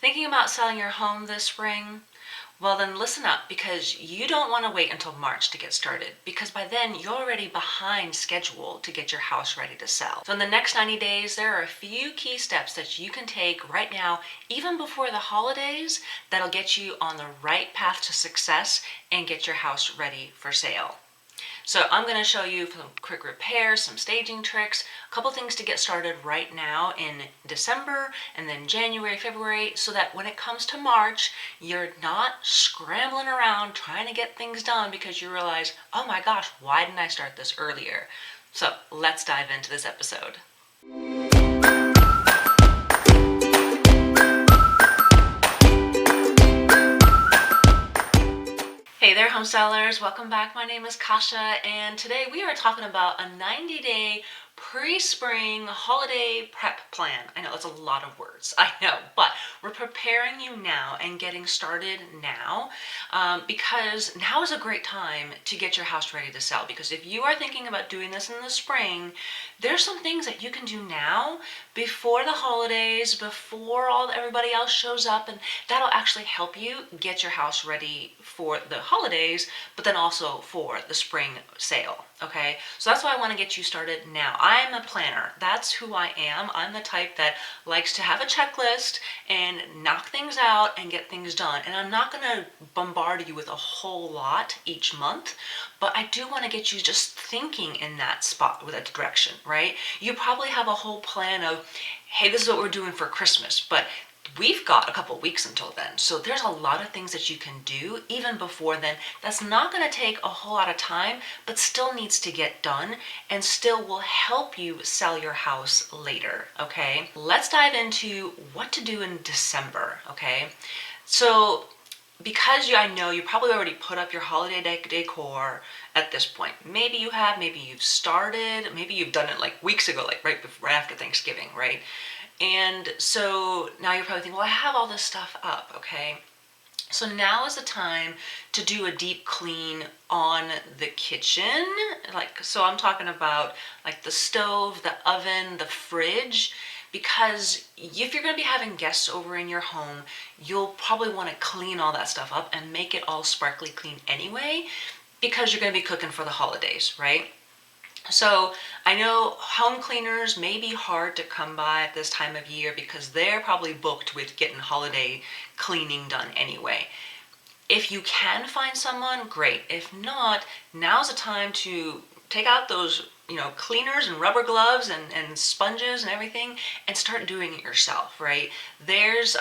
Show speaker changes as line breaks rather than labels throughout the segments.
Thinking about selling your home this spring? Well, then listen up, because you don't want to wait until March to get started, because by then you're already behind schedule to get your house ready to sell. So in the next 90 days, there are a few key steps that you can take right now, even before the holidays, that'll get you on the right path to success and get your house ready for sale. So I'm going to show you some quick repairs, some staging tricks, a couple things to get started right now in December and then January, February, so that when it comes to March, you're not scrambling around trying to get things done because you realize, oh my gosh, why didn't I start this earlier? So let's dive into this episode. Hey there, home sellers. Welcome back. My name is Kasia, and today we are talking about a 90-day pre-spring holiday prep plan. I know that's a lot of words, I know, but we're preparing you now and getting started now because now is a great time to get your house ready to sell. Because if you are thinking about doing this in the spring, there's some things that you can do now before the holidays, before everybody else shows up, and that'll actually help you get your house ready for the holidays, but then also for the spring sale. Okay, so that's why I want to get you started now. I'm a planner. That's who I am. I'm the type that likes to have a checklist and knock things out and get things done. And I'm not going to bombard you with a whole lot each month, but I do want to get you just thinking in that spot with a direction, right? You probably have a whole plan of, hey, this is what we're doing for Christmas, but we've got a couple weeks until then. So there's a lot of things that you can do even before then. That's not going to take a whole lot of time, but still needs to get done and still will help you sell your house later. Okay, let's dive into what to do in December. Okay, so because I know you probably already put up your holiday decor at this point. Maybe you have, maybe you've started, maybe you've done it like weeks ago, like right after Thanksgiving, right? And so now you're probably thinking, well, I have all this stuff up, okay? So now is the time to do a deep clean on the kitchen. So I'm talking about like the stove, the oven, the fridge, because if you're going to be having guests over in your home, you'll probably want to clean all that stuff up and make it all sparkly clean anyway, because you're going to be cooking for the holidays, right? So I know home cleaners may be hard to come by at this time of year because they're probably booked with getting holiday cleaning done anyway. If you can find someone, great. If not, now's the time to take out those cleaners and rubber gloves and sponges and everything and start doing it yourself, right? There's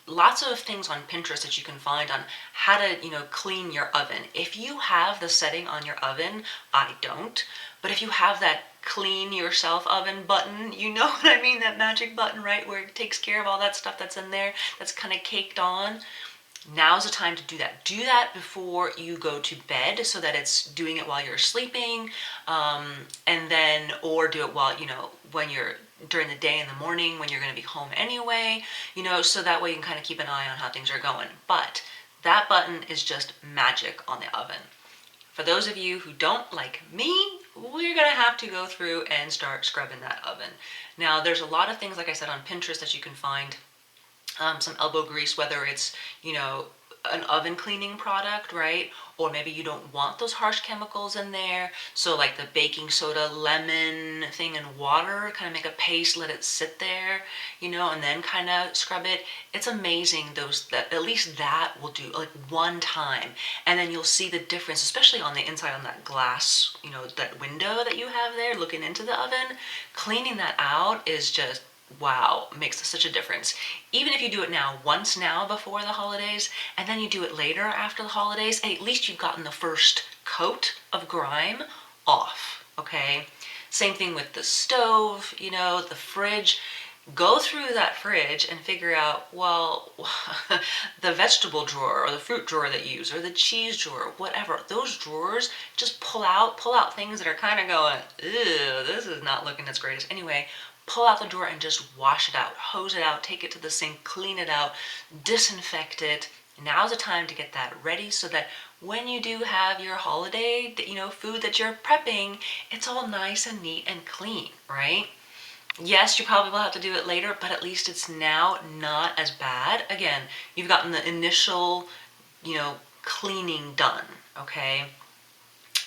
lots of things on Pinterest that you can find on how to clean your oven. If you have the setting on your oven, I don't, but if you have that clean yourself oven button, you know what I mean, that magic button, right, where it takes care of all that stuff that's in there that's kind of caked on. Now's the time to do that. Do that before you go to bed so that it's doing it while you're sleeping, and then, or do it while, when you're during the day in the morning when you're going to be home anyway, so that way you can kind of keep an eye on how things are going. But that button is just magic on the oven. For those of you who don't like me, we're going to have to go through and start scrubbing that oven. Now, there's a lot of things, like I said, on Pinterest that you can find. Some elbow grease, whether it's, an oven cleaning product, right? Or maybe you don't want those harsh chemicals in there. So like the baking soda, lemon thing and water, kind of make a paste, let it sit there, and then kind of scrub it. It's amazing that at least that will do like one time. And then you'll see the difference, especially on the inside on that glass, that window that you have there looking into the oven. Cleaning that out is just, wow, makes such a difference. Even if you do it once now before the holidays, and then you do it later after the holidays, at least you've gotten the first coat of grime off, okay? Same thing with the stove, the fridge. Go through that fridge and figure out, well, the vegetable drawer or the fruit drawer that you use, or the cheese drawer, whatever, those drawers, just pull out things that are kind of going, ew, this is not looking as great as anyway. Pull out the drawer and just wash it out, hose it out, take it to the sink, clean it out, disinfect it. Now's the time to get that ready so that when you do have your holiday, food that you're prepping, it's all nice and neat and clean, right? Yes, you probably will have to do it later, but at least it's now not as bad. Again, you've gotten the initial, cleaning done, okay?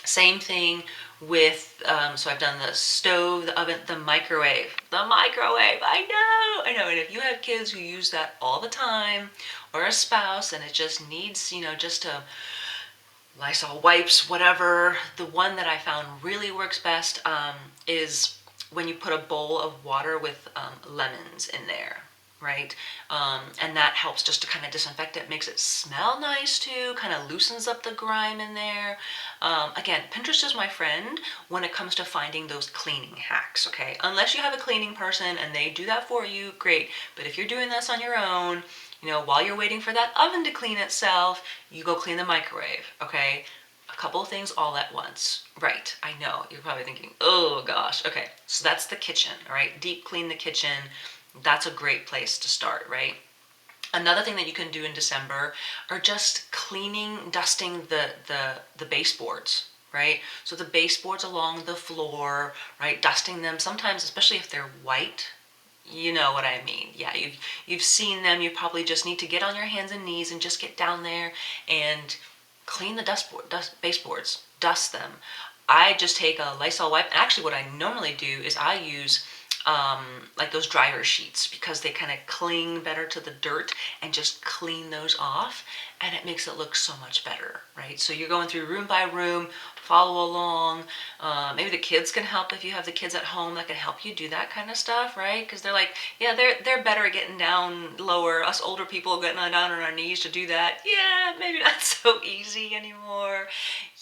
Same thing with, so I've done the stove, the oven, the microwave. The microwave, I know. And if you have kids who use that all the time, or a spouse, and it just needs, just a Lysol wipes, whatever. The one that I found really works best is when you put a bowl of water with lemons in there, right? And that helps just to kind of disinfect it, makes it smell nice too, kind of loosens up the grime in there. Again, Pinterest is my friend when it comes to finding those cleaning hacks, okay? Unless you have a cleaning person and they do that for you, great. But if you're doing this on your own, while you're waiting for that oven to clean itself, you go clean the microwave, okay? A couple of things all at once. Right, I know. You're probably thinking, oh gosh. Okay, so that's the kitchen, all right? Deep clean the kitchen. That's a great place to start, right? Another thing that you can do in December are just cleaning, dusting the baseboards, right? So the baseboards along the floor, right? Dusting them, sometimes, especially if they're white, you know what I mean. Yeah, you've seen them. You probably just need to get on your hands and knees and just get down there and clean the baseboards, dust them. I just take a Lysol wipe. Actually, what I normally do is I use like those dryer sheets because they kind of cling better to the dirt, and just clean those off, and it makes it look so much better, right? So you're going through room by room, follow along. Maybe the kids can help if you have the kids at home that can help you do that kind of stuff, right? Because they're like, yeah, they're better at getting down lower. Us older people getting down on our knees to do that, yeah, maybe not so easy anymore.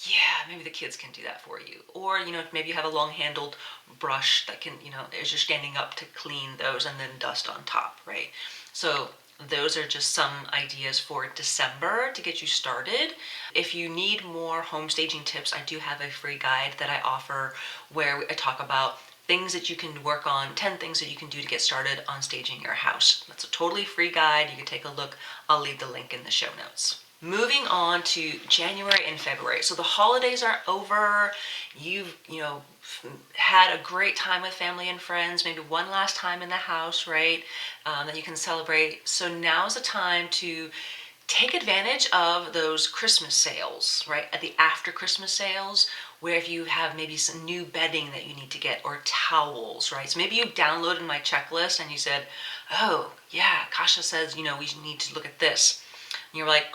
Yeah, maybe the kids can do that for you. Or, maybe you have a long-handled brush that can, as you're standing up to clean those and then dust on top, right? So those are just some ideas for December to get you started. If you need more home staging tips, I do have a free guide that I offer where I talk about things that you can work on, 10 things that you can do to get started on staging your house. That's a totally free guide. You can take a look. I'll leave the link in the show notes. Moving on to January and February. So the holidays are over. You've, had a great time with family and friends, maybe one last time in the house, right? That you can celebrate. So now's the time to take advantage of those Christmas sales, right? At the after Christmas sales, where if you have maybe some new bedding that you need to get, or towels, right? So maybe you downloaded my checklist and you said, oh yeah, Kasia says, we need to look at this. And you're like,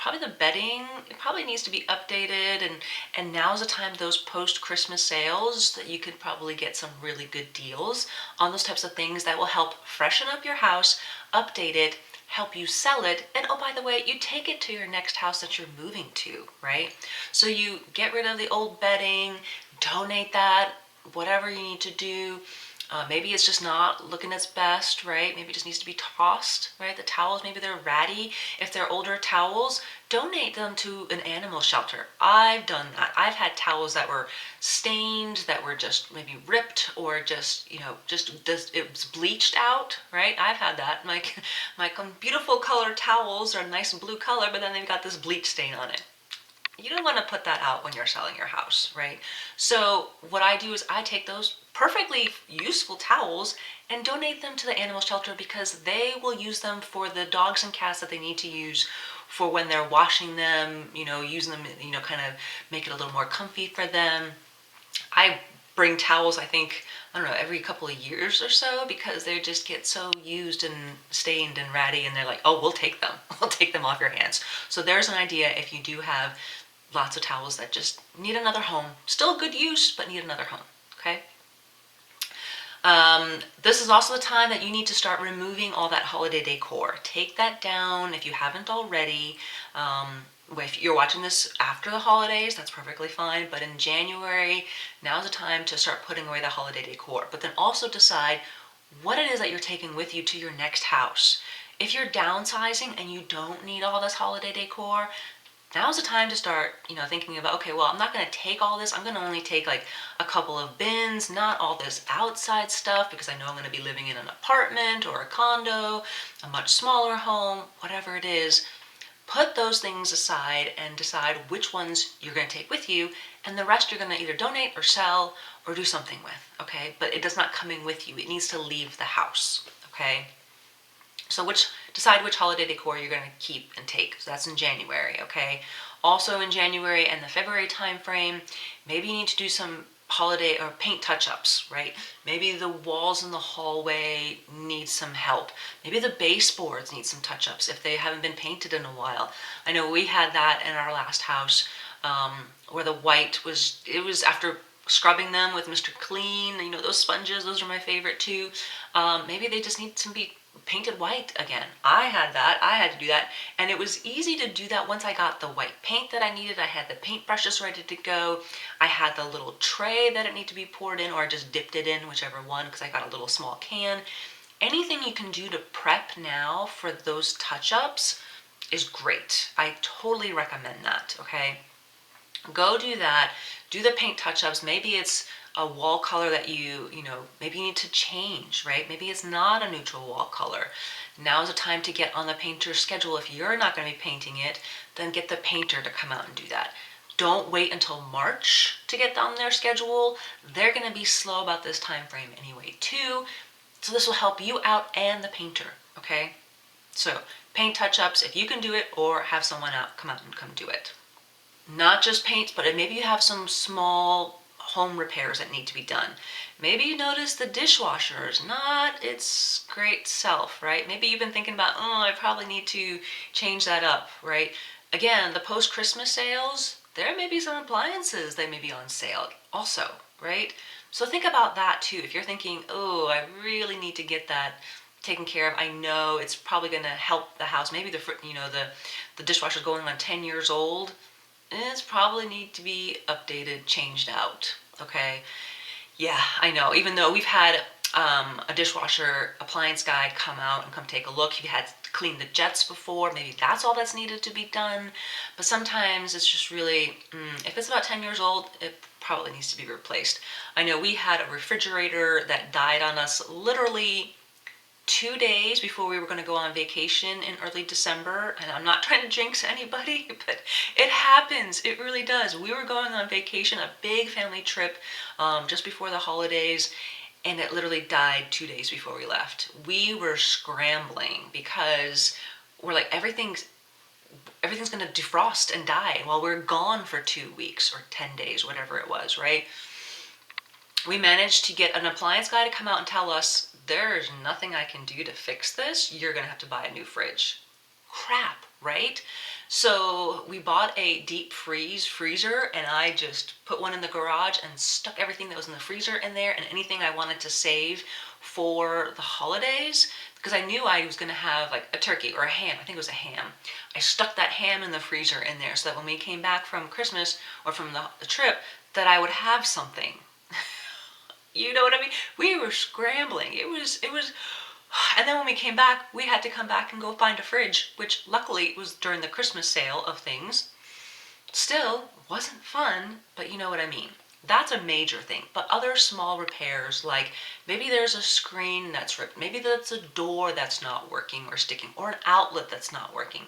probably the bedding, it probably needs to be updated, and now's the time, those post-Christmas sales, that you could probably get some really good deals on those types of things that will help freshen up your house, update it, help you sell it, and oh, by the way, you take it to your next house that you're moving to, right? So you get rid of the old bedding, donate that, whatever you need to do. Maybe it's just not looking its best, right? Maybe it just needs to be tossed, right? The towels, maybe they're ratty. If they're older towels, donate them to an animal shelter. I've done that. I've had towels that were stained, that were just maybe ripped, or just, it was bleached out, right? I've had that. My beautiful color towels are a nice blue color, but then they've got this bleach stain on it. You don't want to put that out when you're selling your house, right? So what I do is I take those perfectly useful towels and donate them to the animal shelter, because they will use them for the dogs and cats that they need to use for when they're washing them, using them, kind of make it a little more comfy for them. I bring towels, I think, I don't know, every couple of years or so, because they just get so used and stained and ratty, and they're like, oh, we'll take them. We'll take them off your hands. So there's an idea if you do have lots of towels that just need another home. Still good use, but need another home, okay? This is also the time that you need to start removing all that holiday decor. Take that down if you haven't already. If you're watching this after the holidays, that's perfectly fine. But in January, now's the time to start putting away the holiday decor. But then also decide what it is that you're taking with you to your next house. If you're downsizing and you don't need all this holiday decor, now's the time to start, thinking about, okay, well, I'm not going to take all this. I'm going to only take like a couple of bins, not all this outside stuff, because I know I'm going to be living in an apartment or a condo, a much smaller home, whatever it is. Put those things aside and decide which ones you're going to take with you, and the rest you're going to either donate or sell or do something with, okay? But it does not come in with you. It needs to leave the house, okay? So decide which holiday decor you're going to keep and take. So that's in January, okay? Also in January and the February time frame, maybe you need to do some holiday or paint touch-ups, right? Maybe the walls in the hallway need some help. Maybe the baseboards need some touch-ups if they haven't been painted in a while. I know we had that in our last house, where the white was, it was after scrubbing them with Mr. Clean, you know, those sponges, those are my favorite too. Maybe they just need to be painted white again. I had to do that, and it was easy to do that once I got the white paint that I needed. I had the paint brushes ready to go. I had the little tray that it needed to be poured in, or I just dipped it in, whichever one, because I got a little small can. Anything you can do to prep now for those touch-ups is great. I totally recommend that, okay? Go do that. Do the paint touch-ups. Maybe it's a wall color that maybe you need to change, right? Maybe it's not a neutral wall color. Now's the time to get on the painter's schedule. If you're not going to be painting it, then get the painter to come out and do that. Don't wait until March to get on their schedule. They're going to be slow about this time frame anyway, too. So this will help you out and the painter, okay? So paint touch-ups if you can do it, or have someone come out and come do it. Not just paints, but maybe you have some small home repairs that need to be done. Maybe you notice the dishwasher is not its great self, right? Maybe you've been thinking about, oh, I probably need to change that up, right? Again, the post-Christmas sales, there may be some appliances that may be on sale also, right? So think about that too. If you're thinking, oh, I really need to get that taken care of, I know it's probably going to help the house. Maybe the dishwasher is going on 10 years old. It's probably need to be updated, changed out, okay? Yeah, I know. Even though we've had a dishwasher appliance guy come out and come take a look. He had cleaned the jets before. Maybe that's all that's needed to be done. But sometimes it's just really, if it's about 10 years old, it probably needs to be replaced. I know we had a refrigerator that died on us literally 2 days before we were going to go on vacation in early December, and I'm not trying to jinx anybody, but it happens. It really does. We were going on vacation, a big family trip, just before the holidays, and it literally died 2 days before we left. We were scrambling because we're like, everything's going to defrost and die while we're gone for 2 weeks or 10 days, whatever it was, right? We managed to get an appliance guy to come out and tell us, there's nothing I can do to fix this. You're going to have to buy a new fridge. Crap, right? So we bought a deep freezer, and I just put one in the garage and stuck everything that was in the freezer in there, and anything I wanted to save for the holidays, because I knew I was going to have like a turkey or a ham. I think it was a ham. I stuck that ham in the freezer in there so that when we came back from Christmas or from the trip, that I would have something. You know what I mean? We were scrambling. It was, and then when we came back, we had to come back and go find a fridge, which luckily was during the Christmas sale of things. Still, wasn't fun, but you know what I mean. That's a major thing. But other small repairs, like maybe there's a screen that's ripped, maybe that's a door that's not working or sticking, or an outlet that's not working.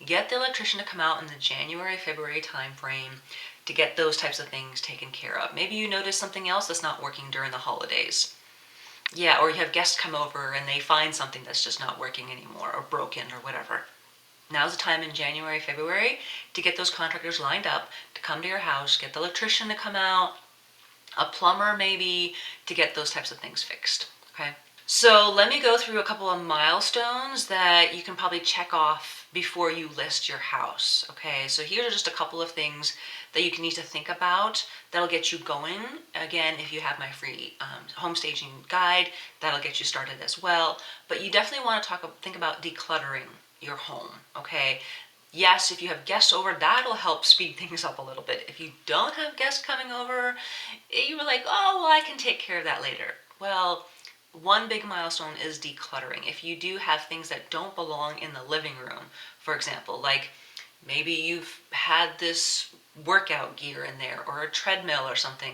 Get the electrician to come out in the January, February time frame to get those types of things taken care of. Maybe you notice something else that's not working during the holidays. Yeah, or you have guests come over and they find something that's just not working anymore or broken or whatever. Now's the time in January, February to get those contractors lined up to come to your house, get the electrician to come out, a plumber maybe, to get those types of things fixed, okay? So let me go through a couple of milestones that you can probably check off before you list your house, okay? So here are just a couple of things that you can need to think about that'll get you going. Again, if you have my free home staging guide, that'll get you started as well. But you definitely want to think about decluttering your home, okay? Yes, if you have guests over, that'll help speed things up a little bit. If you don't have guests coming over, you were like, oh, well, I can take care of that later. Well, one big milestone is decluttering. If you do have things that don't belong in the living room, for example, like maybe you've had this workout gear in there or a treadmill or something.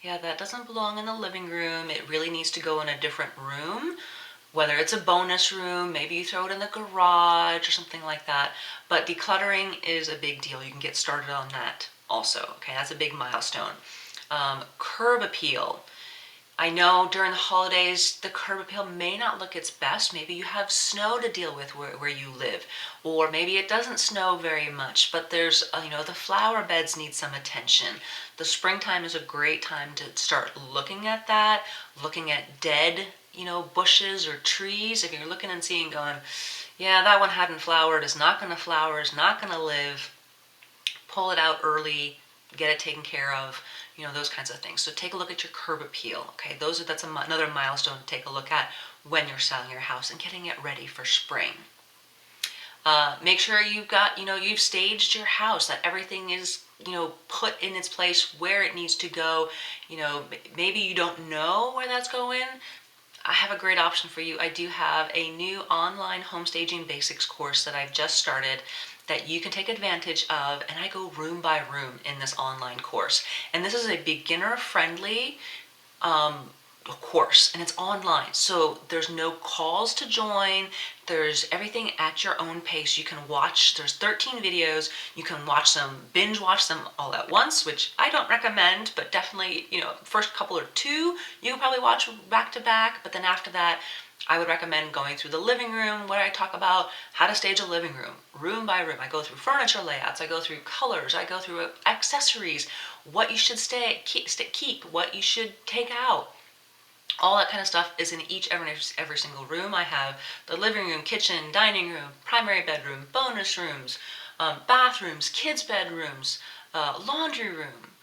Yeah, that doesn't belong in the living room. It really needs to go in a different room. whether it's a bonus room, maybe you throw it in the garage or something like that. But decluttering is a big deal. You can get started on that also. Okay, that's a big milestone. Curb appeal. I know during the holidays, the curb appeal may not look its best. Maybe you have snow to deal with where you live, or maybe it doesn't snow very much, but there's, the flower beds need some attention. The springtime is a great time to start looking at that, looking at dead, bushes or trees. If you're looking and seeing going, yeah, that one hadn't flowered, is not going to flower, is not going to live, pull it out early, get it taken care of, those kinds of things. So take a look at your curb appeal. Okay, that's another milestone to take a look at when you're selling your house and getting it ready for spring. Make sure you've staged your house, that everything is, put in its place where it needs to go. Maybe you don't know where that's going. I have a great option for you. I do have a new online home staging basics course that I've just started that you can take advantage of, and I go room by room in this online course. And this is a beginner-friendly course, and it's online, so there's no calls to join. There's everything at your own pace. You can watch, there's 13 videos. You can binge watch them all at once, which I don't recommend, but definitely, first couple or two, you can probably watch back to back, but then after that, I would recommend going through the living room, where I talk about how to stage a living room by room. I go through furniture layouts, I go through colors, I go through accessories, what you should keep, what you should take out. All that kind of stuff is in every single room. I have the living room, kitchen, dining room, primary bedroom, bonus rooms, bathrooms, kids' bedrooms, laundry room,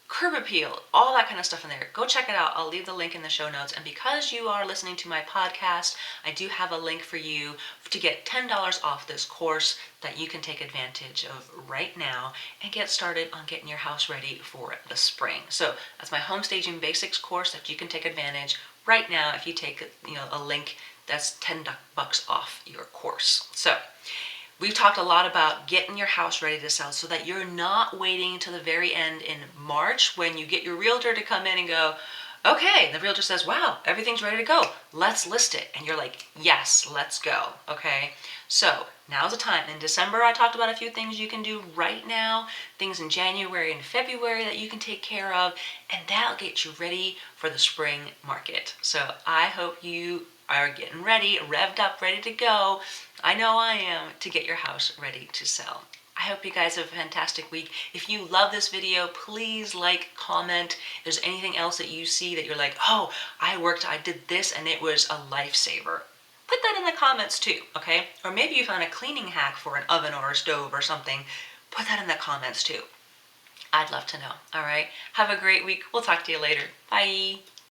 curb appeal, all that kind of stuff in there. Go check it out. I'll leave the link in the show notes. And because you are listening to my podcast, I do have a link for you to get $10 off this course that you can take advantage of right now and get started on getting your house ready for the spring. So that's my home staging basics course that you can take advantage right now if you take a link that's $10 off your course. So we've talked a lot about getting your house ready to sell so that you're not waiting to the very end in March when you get your realtor to come in and go, okay, the realtor says, wow, everything's ready to go. Let's list it. And you're like, yes, let's go. Okay. So now's the time. In December, I talked about a few things you can do right now, things in January and February that you can take care of, and that'll get you ready for the spring market. So I hope you are getting ready, revved up, ready to go. I know I am, to get your house ready to sell. I hope you guys have a fantastic week. If you love this video, please like, comment. If there's anything else that you see that you're like, oh, I did this and it was a lifesaver. Put that in the comments too, okay? Or maybe you found a cleaning hack for an oven or a stove or something. Put that in the comments too. I'd love to know, all right? Have a great week. We'll talk to you later. Bye.